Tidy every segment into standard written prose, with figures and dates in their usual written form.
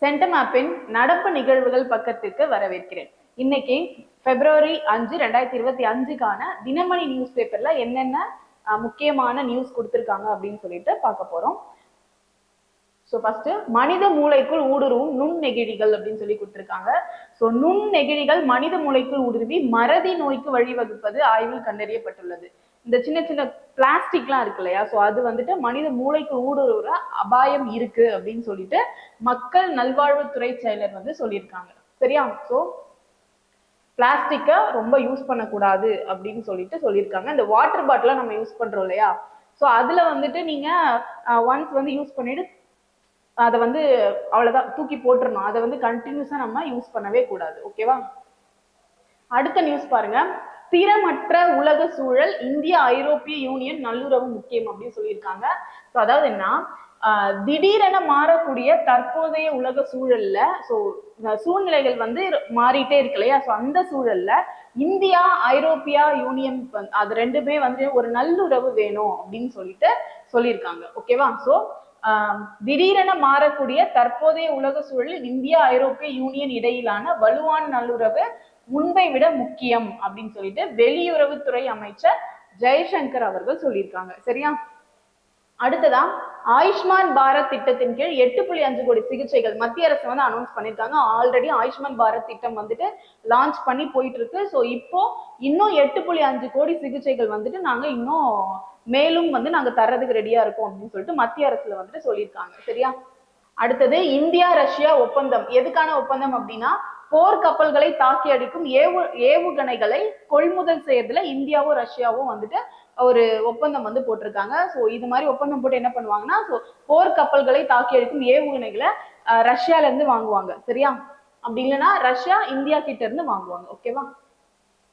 சென்டமேப்பின் நடப்பு நிகழ்வுகள் பக்கத்திற்கு வரவேற்கிறேன். இன்னைக்கு February 5, 2025க்கான தினமணி நியூஸ் பேப்பர்ல என்னென்ன முக்கியமான நியூஸ் கொடுத்திருக்காங்க அப்படின்னு சொல்லிட்டு பார்க்க போறோம். ஸோ ஃபர்ஸ்ட் மனித மூளைக்குள் ஊடுருவும் நுண்ணெகிழிகள் அப்படின்னு சொல்லி கொடுத்திருக்காங்க. ஸோ நுண்ணெகிழிகள் மனித மூளைக்குள் ஊடுருவி மறதி நோய்க்கு வழிவகுப்பது ஆய்வில் கண்டறியப்பட்டுள்ளது. இந்த சின்ன சின்ன பிளாஸ்டிக்லாம் இருக்கு இல்லையா, ஸோ அது வந்துட்டு மனித மூளைக்கு ஊடுருவுற அபாயம் இருக்கு அப்படின்னு சொல்லிட்டு மக்கள் நல்வாழ்வுத்துறை செயலர் வந்து சொல்லியிருக்காங்க. சரியா? ஸோ பிளாஸ்டிக்கை ரொம்ப யூஸ் பண்ணக்கூடாது அப்படின்னு சொல்லிட்டு சொல்லியிருக்காங்க. இந்த வாட்டர் பாட்டிலை நம்ம யூஸ் பண்றோம் இல்லையா, ஸோ அதுல வந்துட்டு நீங்க ஒன்ஸ் வந்து யூஸ் பண்ணிட்டு அதை வந்து அவ்வளவுதான் தூக்கி போட்டுறணும். அதை வந்து கண்டினியூஸா நம்ம யூஸ் பண்ணவே கூடாது. ஓகேவா? அடுத்த நியூஸ் பாருங்க. ஸ்திரமற்ற உலக சூழல், இந்திய ஐரோப்பிய யூனியன் நல்லுறவு முக்கியம் அப்படின்னு சொல்லியிருக்காங்க. ஸோ அதாவது என்ன, திடீரென மாறக்கூடிய தற்போதைய உலக சூழல்ல ஸோ சூழ்நிலைகள் வந்து மாறிட்டே இருக்கு இல்லையா, ஸோ அந்த சூழல்ல இந்தியா ஐரோப்பியா யூனியன் அது ரெண்டுமே வந்து ஒரு நல்லுறவு வேணும் அப்படின்னு சொல்லிட்டு சொல்லியிருக்காங்க. ஓகேவா? ஸோ திடீரென மாறக்கூடிய தற்போதைய உலக சூழலில் இந்தியா ஐரோப்பிய யூனியன் இடையிலான வலுவான நல்லுறவு முன்பை விட முக்கியம் அப்படின்னு சொல்லிட்டு வெளியுறவுத்துறை அமைச்சர் ஜெய்சங்கர் அவர்கள் சொல்லியிருக்காங்க. சரியா? அடுத்ததா ஆயுஷ்மான் பாரத் திட்டத்தின் கீழ் 8.5 கோடி சிகிச்சைகள் மத்திய அரசு வந்து அனௌன்ஸ் பண்ணியிருக்காங்க. ஆல்ரெடி ஆயுஷ்மான் பாரத் திட்டம் வந்துட்டு லான்ச் பண்ணி போயிட்டு இருக்கு. ஸோ இப்போ இன்னும் 8.5 கோடி சிகிச்சைகள் வந்துட்டு நாங்க இன்னும் மேலும் வந்து நாங்க தர்றதுக்கு ரெடியா இருக்கோம் அப்படின்னு சொல்லிட்டு மத்திய அரசுல வந்துட்டு சொல்லியிருக்காங்க. சரியா? அடுத்தது இந்தியா ரஷ்யா ஒப்பந்தம். எதுக்கான ஒப்பந்தம் அப்படின்னா, போர் கப்பல்களை தாக்கி அடிக்கும் ஏவுகணைகளை கொள்முதல் செய்யறதுல இந்தியாவும் ரஷ்யாவும் வந்துட்டு ஒரு ஒப்பந்தம் வந்து போட்டிருக்காங்க. ஸோ இது மாதிரி ஒப்பந்தம் போட்டு என்ன பண்ணுவாங்கன்னா, ஸோ போர் கப்பல்களை தாக்கி அடிக்கும் ஏவுகணைகளை ரஷ்யால இருந்து வாங்குவாங்க. சரியா? அப்படி இல்லைன்னா ரஷ்யா இந்தியா கிட்ட இருந்து வாங்குவாங்க. ஓகேவா?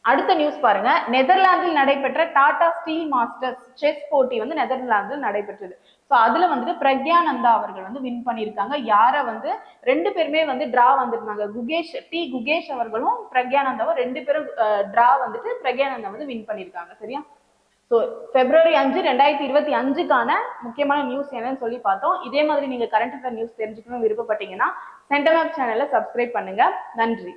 அடுத்த நியூஸ் பாருங்க. நெதர்லாந்தில் நடைபெற்ற டாடா ஸ்டீல் மாஸ்டர்ஸ் செஸ் போட்டி வந்து நெதர்லாந்தில் நடைபெற்றது. ஸோ அதுல வந்துட்டு பிரக்யானந்தா அவர்கள் வந்து வின் பண்ணியிருக்காங்க. யார வந்து ரெண்டு பேருமே வந்து டிரா வந்திருந்தாங்க. குகேஷ் அவர்களும் பிரக்யானந்தாவும் ரெண்டு பேரும் டிரா வந்துட்டு பிரக்யானந்தா வந்து வின் பண்ணியிருக்காங்க. சரியா? ஸோ February 5, 2025க்கான முக்கியமான நியூஸ் என்னன்னு சொல்லி பார்த்தோம். இதே மாதிரி நீங்க கரண்ட் அஃபேர் நியூஸ் தெரிஞ்சுக்கணும் விருப்பப்பட்டீங்கன்னா சென்டமேப் சேனலை சப்ஸ்கிரைப் பண்ணுங்க. நன்றி.